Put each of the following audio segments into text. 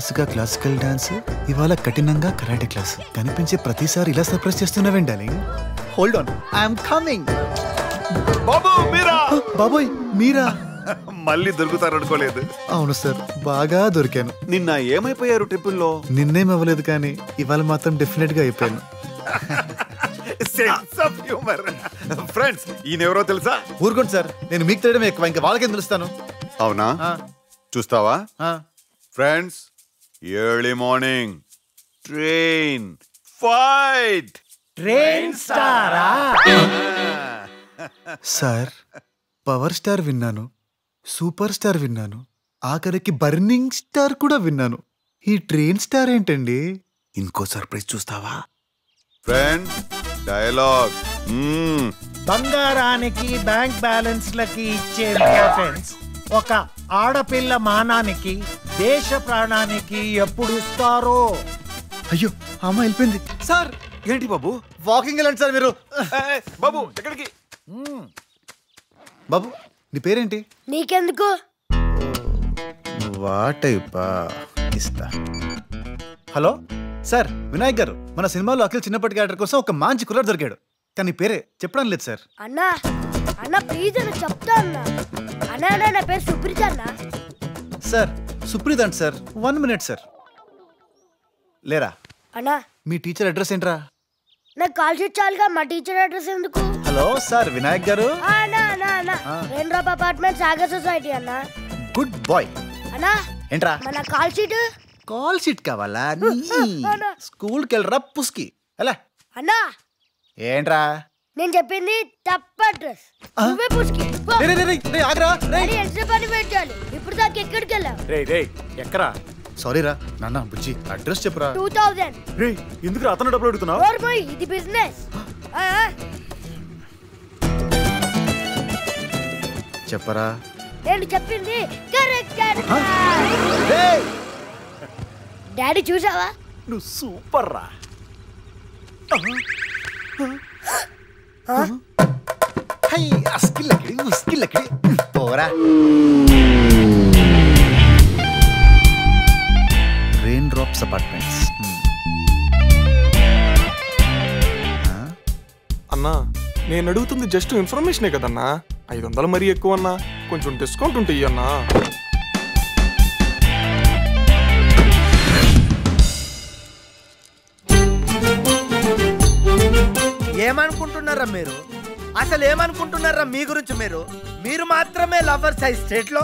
పొద్దుగా classical dance, ఇవాళ కఠినంగా కరాటే క్లాస్. కనిపించే ప్రతిసారి ఇలా సర్ప్రైజ్ చేస్తున్నావేంటి darling? Hold on, I'm coming. బాబు మీరా? బాబోయ్ మీరా? మళ్ళీ దొరుకుతారనుకోలేదు. అవును సార్, బాగా దొరికాను. నిన్న ఏమైపోయారు ట్రిప్పుల్లో? నిన్నేం అవ్వలేదు కానీ ఇవాళ మాత్రం డెఫినెట్ గా అయిపోయాను. Sense of humour. ఫ్రెండ్స్, ఈయన ఎవరో తెలుసా? ఊరుకోండి సార్, నేను మీకు తెలియడం ఎక్కువ, ఇంకా వాళ్ళకేం తెలుస్తాను. అవునా? చూస్తావా? Friends, early morning train fight. Train స్టారా? సార్, పవర్ స్టార్ విన్నాను, సూపర్ స్టార్ విన్నాను, ఆఖరికి బర్నింగ్ స్టార్ కూడా విన్నాను. ఈ ట్రైన్ స్టార్ ఏంటండి? ఇంకో సర్ప్రైజ్ చూస్తావా? Friends, dialogue. బంగారానికి బ్యాంక్ బ్యాలెన్స్ లకి ఇచ్చే ఇంపార్టెన్స్ ఒక ఆడపిల్ల మానానికి, దేశ ప్రాణానికి ఎప్పుడు ఇస్తారో. అయ్యో, అమ్మ వెళ్ళిపోయింది. సార్, ఏంటి బాబు? వాకింగ్ వెళ్ళండి సార్ మీరు. బాబు ఎక్కడికి? బాబు, నీ పేరేంటి? నీకెందుకు? వాటైపా ఇస్తా. హలో సార్, వినాయక్ గారు, మన సినిమాలో అఖిల్ చిన్నప్పటి క్యారెక్టర్ కోసం ఒక మంచి కుర్రాడు దొరికాడు, కానీ పేరే చెప్పడం లేదు సార్. అన్నా అన్న ప్లీజ్ అన్న చెప్తా అన్నా. అన్నా నా పేరు సుప్రీత్ అన్న. సార్, సుప్రీత్ అంట సార్. 1 minute sir. లేరా? అన్నా, మీ టీచర్ అడ్రస్ ఏంట్రా? నాకు కాల్ షీట్ చాలుగా, మా టీచర్ అడ్రస్ ఎందుకు? Hello sir, Vinayak garu. అన్నా అన్నా అన్నా రెయిన్డ్రాప్ అపార్ట్మెంట్ సాగర్ సొసైటీ అన్న. Good boy. అన్నా ఏంట్రా? మన కాల్ షీట్. కాల్ షీట్ కావాలా? స్కూల్కి వెళ్ళరా పుస్కి. ఎలా? అన్నా ఏంట్రా? నేను చెప్పింది తప్ప అడ్రస్. నువ్వే పుస్కి. ఆగరా. ఎంత పని పెట్టాలి? ఇప్పుడు దాకా ఎక్కడికి వెళ్ళావు? ఎక్కరా? సారీ రా నాన్న, బుజ్జి అడ్రస్ చెప్పురా. 2000. ఎందుకు అతను డబ్బులు అడుగుతున్నావు? ఇది బిజినెస్. చెప్పరా. నేను చెప్పింది కరెక్ట్. డాడీ చూసావా? నువ్వు సూపర్ రా. పోరా. Rain drops apartments. అన్నా, నేను అడుగుతుంది జస్ట్ ఇన్ఫర్మేషనే కదన్నా. 500 మరీ ఎక్కువ అన్నా, కొంచెం డిస్కౌంట్ ఉంటే అన్నా. ఏమనుకుంటున్నారా మీరు? అసలు ఏమనుకుంటున్నారా మీ గురించి? మీరు మాత్రమే లవర్స్ అయి స్టేట్ లో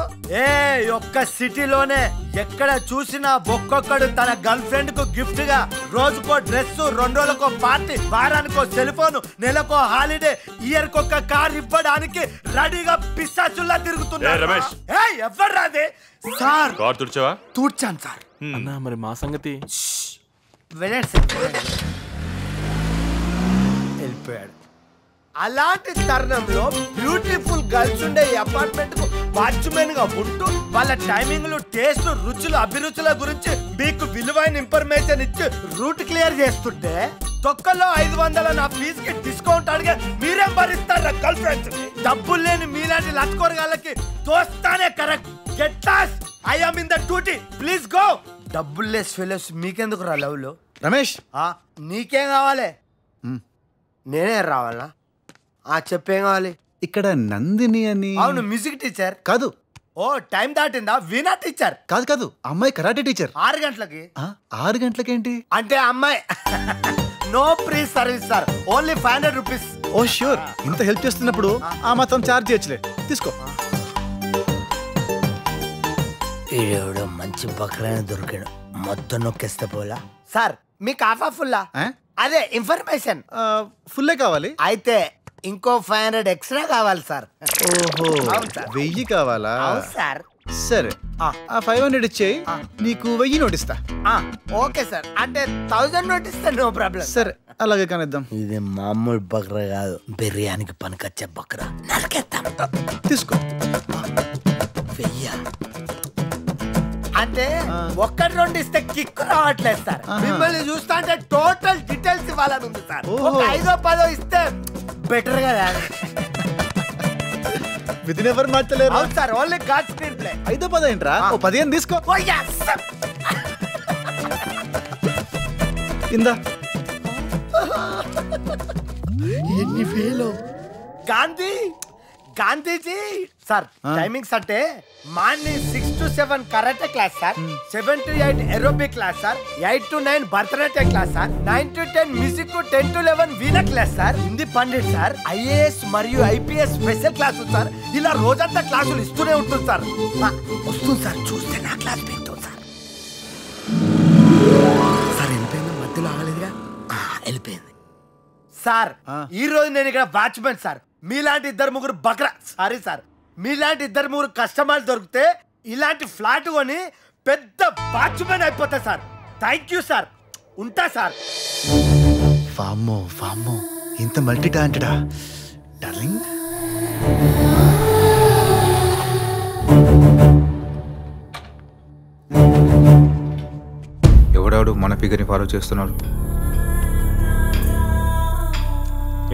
ఒక్క సిటీలోనే ఎక్కడ చూసినా ఒక్కొక్కడు తన గర్ల్ ఫ్రెండ్ కు గిఫ్ట్ గా రోజుకో డ్రెస్, 2 రోజులకో పార్టీ, వారానికో సెల్ ఫోన్, నెలకో హాలిడే, ఇయర్ కొక్క కార్ ఇవ్వడానికి రెడీగా పిశాచుల్లా తిరుగుతున్నారు. ఎవరు రాదే సార్? తూర్చాను సార్. అన్నా, మరి మా సంగతి? వెళ్ళిపోయాడు. అలాంటి తరుణంలో బ్యూటిఫుల్ గర్ల్స్ ఉండే ఈ అపార్ట్మెంట్ కు వాచ్మెన్ గా ఉంటూ వాళ్ళ టైమింగ్లు, టేస్ట్, రుచులు, అభిరుచుల గురించి మీకు విలువైన ఇన్ఫర్మేషన్ ఇచ్చి రూట్ క్లియర్ చేస్తుంటే తొక్కలో 500 నా ఫీజుకి డిస్కౌంట్ అడిగే మీరేం భరిస్తారా గర్ల్ ఫ్రెండ్స్? డబ్బులు లేని మీలాంటి లత్కోరగాళ్ళకి తోస్తానే correct. Get lost. I am in the duty, please go. డబ్బులు లెస్ ఫెలోస్ మీకెందుకు రా లవ్ లో? రమేష్, నీకేం కావాలి? నేనే రావాలా? చెప్పేం కావాలి? ఇక్కడ నందిని అని. అవును, మ్యూజిక్ టీచర్. కాదు. ఓ, టైం దాటిందా? వీణా టీచర్. కాదు, అమ్మాయి కరాటే టీచర్. 6 గంటలకి. 6 గంటలకేంటి? అంటే అమ్మాయి no free service sir, only 500 rupees. Oh sure, ఇంత హెల్ప్ చేస్తున్నప్పుడు ఆ మాత్రం చార్జ్ చేయొచ్చులే. తీసుకో. ఈడెవడో మంచి బక్రాన దొరికాడు, మొత్తం నొక్కేస్తే పోలా. సార్, మీకు ఆఫా ఫుల్లా? అదే ఇన్ఫర్మేషన్ ఫుల్లే కావాలి. అయితే ఇంకో 500 ఎక్స్ట్రా కావాలి సార్. ఓహో, 1000 కావాలా? సార్. సరే, ఆ 500 ఇచ్చేయి, నీకు 1000 నోటిస్తా. ఓకే సార్, అంటే 1000 నోటిస్తా, నో ప్రాబ్లం. సరే, అలాగే కానిద్దాం. ఇది మామూలు బక్రా కాదు, బిర్యానీకి పనికొచ్చే బక్రా. నరికేద్దాం. తీసుకో. 1000 అంటే 1-2 ఇస్తే కిక్ రావట్లేదు సార్. మిమ్మల్ని చూస్తా అంటే టోటల్ డీటెయిల్స్ ఇవ్వాలని ఉంది సార్. ఒక 5-10 ఇస్తే బెటర్ కదా. విధిని ఎవరు మార్చలేరు. అవును sir, only God screen play. 5-10 ఏంట్రా? 15 తీసుకో. ఇందా ఎన్ని వేలు గాంధీజీ సార్ టైమింగ్స్ అంటే morning 6 to 7 karate class sir, 7 to 8 aerobic class sir, 8 to 9 Bharatanatyam class sir, 9 to 10 music, 10 to 11 veena class sir, Hindi Pandit sir, IAS మరియు ఐపీఎస్ స్పెషల్ క్లాసులు సార్. ఇలా రోజంతా క్లాసులు ఇస్తూనే ఉంటుంది సార్. వస్తుంది సార్, చూస్తే నా క్లాస్ పెడుతుంది సార్. సార్ వెళ్ళిపోయింది, మధ్యలో ఆగలేదుగా, వెళ్ళిపోయింది సార్. ఈ రోజు నేను ఇక్కడ వాచ్మెన్ సార్. మీలాంటి 2-3 బక్రా సారీ సార్, మీలాంటి 2-3 కస్టమర్లు దొరికితే ఇలాంటి ఫ్లాట్ కొని పెద్ద వాచ్మెన్ అయిపోతా సార్. థ్యాంక్ యూ సార్, ఉంటా సార్. వామ్మో ఇంత మల్టీ టాలెంటెడా డార్లింగ్? ఎవడాడు మన ఫిగర్ని ఫాలో చేస్తున్నాడు?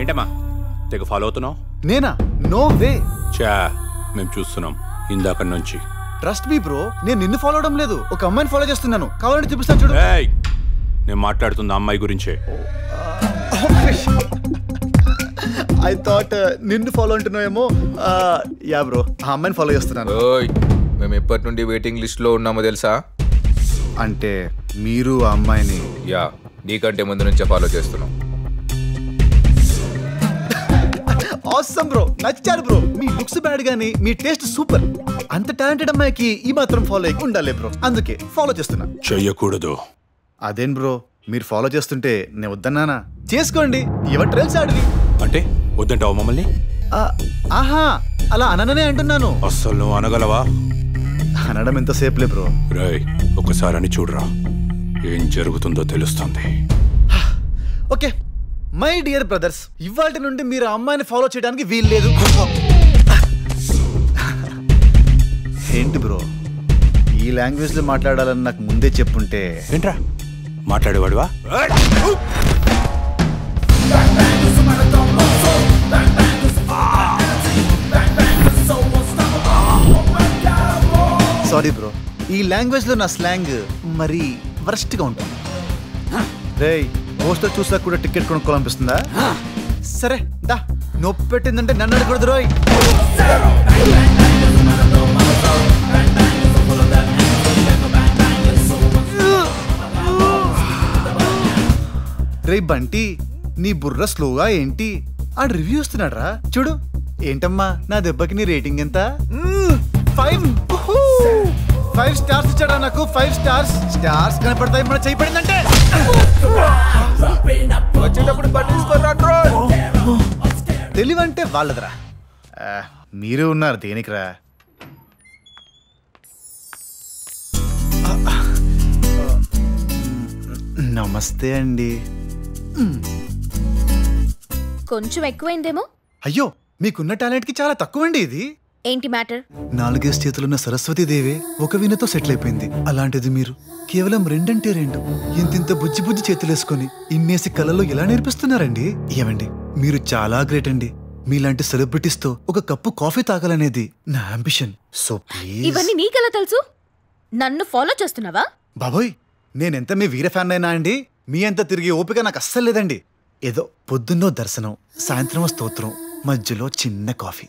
ఏంటమ్మా తెగ ఫాలో అవుతున్నావు? నేనా? No way. చా మేము చూస్తున్నాం ఇందాక నుంచి. ట్రస్ట్ మీ బ్రో, నేను నిన్ను ఫాలో అవడం లేదు, ఒక అమ్మాయిని ఫాలో చేస్తున్నాను. కావాలంటే చూపిస్తాను చూడు. నేను మాట్లాడుతున్న అమ్మాయి గురించే. ఐ థాట్ నిన్ను ఫాలో అంటున్నావేమో. యా బ్రో, ఆ అమ్మాయిని ఫాలో చేస్తున్నాను. మేము ఎప్పటి నుండి వెయిటింగ్ లిస్ట్ లో ఉన్నామో తెలుసా? అంటే మీరు ఆ అమ్మాయిని? యా, నీకంటే ముందు నుంచే ఫాలో చేస్తున్నాం. ఆసమ్ బ్రో, నచ్చారు బ్రో. మీ లుక్స్ బ్యాడ్ గానీ మీ టేస్ట్ సూపర్. అంత టాలెంటెడ్ అమ్మాయికి ఈ మాత్రం ఫాలో అయ్యి ఉండాలి బ్రో, అందుకే ఫాలో చేస్తున్నా. చెయ్యకూడదు. అదేం బ్రో, మీరు ఫాలో చేస్తుంటే నేను వద్దన్నానా? చేసుకోండి, ఎవరి ట్రైల్స్ ఆడివి. అంటే వద్దంటావు మమ్మల్ని? ఆహా, అలా అననే అంటున్నాను. అస్సలు నువ్వు అనగలవా? అనడం ఎంతసేపులే బ్రో. రేయ్ ఒకసారి అని చూడరా, ఏం జరుగుతుందో తెలుస్తుంది. ఓకే మై డియర్ బ్రదర్స్, ఇవాళ నుండి మీరు ఆ అమ్మాయిని ఫాలో చేయడానికి వీల్లేదు. ఏంటి బ్రో, ఈ లాంగ్వేజ్ లో మాట్లాడాలని నాకు ముందే చెప్పుంటే. ఏంట్రా మాట్లాడేవాడువా? సారీ బ్రో, ఈ లాంగ్వేజ్ లో నా స్లాంగ్ మరి వరస్ట్ గా ఉంటుంది. రేయ్ పోస్టర్ చూసాక కూడా టికెట్ కొనుక్కోవాలనిపిస్తుందా? సరే దా, నొప్పి పెట్టిందంటే నన్ను అడగకూడదు రోయ్. రే బంటి, నీ బుర్ర స్లోగా ఏంటి? ఆడు రివ్యూ ఇస్తున్నాడు రా, చూడు. ఏంటమ్మా నా దెబ్బకి నీ రేటింగ్ ఎంత? 5 స్టార్స్ ఇచ్చాడా నాకు. 5 స్టార్స్. స్టార్స్ కనపడతాయి మన చేయి పడిందంటే. తెలివంటే వాళ్ళదరా, మీరు ఉన్నారు దేనికిరా? నమస్తే అండి. కొంచెం ఎక్కువైందేమో. అయ్యో, మీకున్న టాలెంట్ కి చాలా తక్కువ అండి ఇది. ఏంటి మ్యాటర్? 4 చేతులున్న సరస్వతీదేవే ఒక వీణతో సెటిల్ అయిపోయింది. అలాంటిది మీరు కేవలం 2 ఇంతింత బుజ్జి బుజ్జి చేతులేసుకొని ఇన్నేసి కళల్లో ఎలా నేర్పిస్తున్నారండి? ఏమండి, మీరు చాలా గ్రేట్ అండి. మీలాంటి సెలబ్రిటీస్ తో ఒక కప్పు కాఫీ తాగాలనేది నా అంబిషన్. So please. ఇవన్నీ నీకెలా తెలుసు? నన్ను ఫాలో చేస్తున్నావా? బాబోయ్, నేనెంత మీ వీర ఫ్యాన్ అయినా అండి, మీ అంత తిరిగి ఓపిక నాకు అస్సలు లేదండి. ఏదో పొద్దున్నో దర్శనం, సాయంత్రం స్తోత్రం, మధ్యలో చిన్న కాఫీ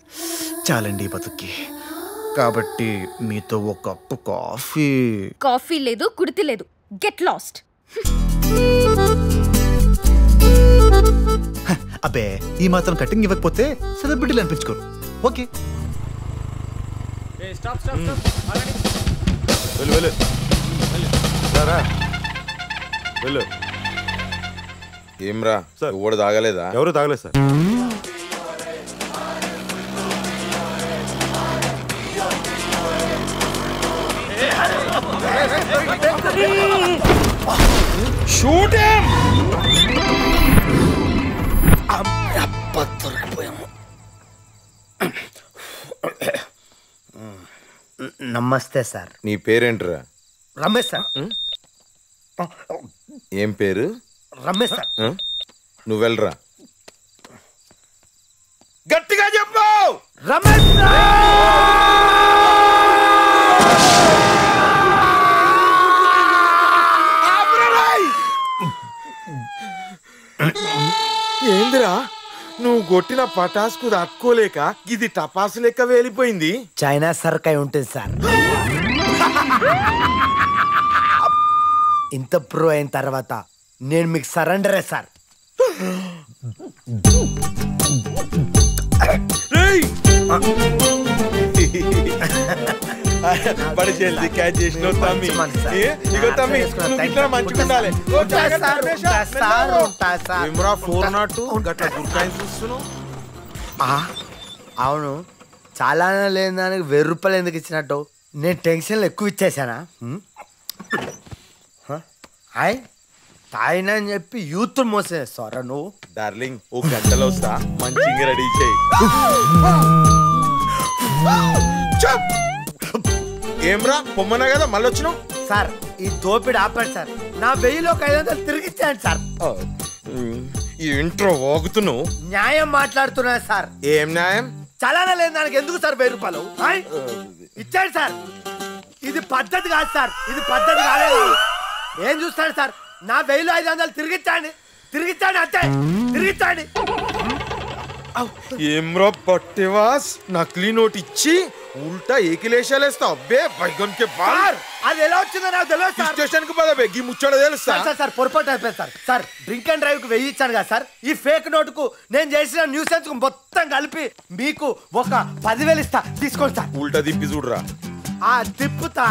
చాలండి బతుక్కి. కాబట్టి మీతో ఒక కప్పు కాఫీ. కాఫీ లేదు, కుడితి లేదు. Get lost. అబ్బే, ఈ మాత్రం కటింగ్ ఇవ్వకపోతే సెలబ్రిటీలు అనిపించుకోరు. ఓకే ఏమ్రా, ఎవడు తాగలేదా? ఎవరు తాగలేదు సార్. నమస్తే సార్. నీ పేరేంట్రా? రమేష్ సార్. ఏం పేరు? రమేష్ సార్. నువ్వు వెళ్ళరా. గట్టిగా చెప్పు. రమేష్ ఏందిరా నువ్వు కొట్టిన పటాసుకు తట్టుకోలేక ఇది టపాసు లెక్క వేలిపోయింది. చైనా సర్కాయ ఉంటుంది సార్. ఇంత ప్రో అయిన తర్వాత నేను మీకు సరెండరే సార్. బడి జల్దీ క్యాచ్ చేసినావు తమ్మి. ఇగో తమ్మి నువ్వు ఇట్లా మంచిగా ఉండాలి. ఏమ్రా 402 గట్ల గుర్కాయి చూస్తున్నావు? అవును, చాలా లేని దానికి 1000 రూపాయలు ఎందుకు ఇచ్చినట్టు? నేను టెన్షన్లు ఎక్కువ ఇచ్చేసానా? హాయ్ తాయినా అని చెప్పి యూత్ మోసేస్తారా నువ్వు? డార్లింగ్ ఓ గంటలో వస్తా, మంచిగా రెడీ చేయి. ఏమ్రా పొమ్మన్నా కదా మళ్ళీ వచ్చినావు? సార్ ఈ దోపిడి ఆపండి సార్. నా 1000లో 500 తిరిగిచ్చాను సార్. ఈ ఇంట్రో వాగుతున్నావు. న్యాయం మాట్లాడుతున్నా సార్. ఏం న్యాయం? చాలా లేని దానికి ఎందుకు సార్ 1000 రూపాయలు ఇచ్చాడు సార్? ఇది పద్ధతి కాదు సార్, ఇది పద్ధతి కాలేదు. ఏం చూస్తాడు సార్? నా 1000లో 500 తిరిగిచ్చాడు అంతే, తిరిగిచ్చాడు. ఏమ్రా పట్టేవాస్ నకిలీ నోట్ ఇచ్చి ఉల్టా ఏకిలేషాలేస్తా. అబ్బే బైగన్ కే బాల్. అది ఎలా వచ్చిందో నాకు తెలియదు సార్. స్టేషన్ కు పద బెగ్గి ముచ్చట తెలుసా? సార్ పొరపాటు అయిపోయింది sir. Sir drink and drive కు 1000 ఇచ్చాను కదా సార్. ఈ ఫేక్ నోటుకు నేను చేసిన న్యూసెన్స్ కు మొత్తం కలిపి మీకు ఒక 10,000 ఇస్తా, తీసుకోండి సార్. ఉల్టా తిప్పి చూడరా. ఆ తిప్పుతా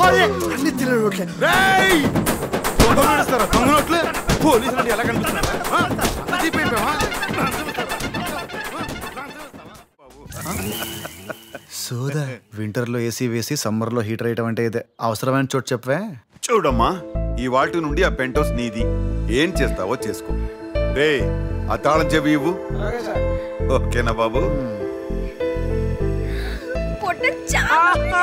అన్ని తిన్న నోట్లే. పోలీసులు ఎలా కనిపిస్తున్నారు? సోదా వింటర్ లో ఏసీ వేసి సమ్మర్ లో హీటర్ వేయటం అంటే ఇదే. అవసరమైన చోటు చెప్పవే. చూడమ్మా, ఈ వాటి నుండి ఆ పెంట్ హౌస్ నీది. ఏం చేస్తావో చేసుకో. రే ఆ తాళం చెవి ఇవ్వు. ఓకేనా బాబు? పొట్ట చాలా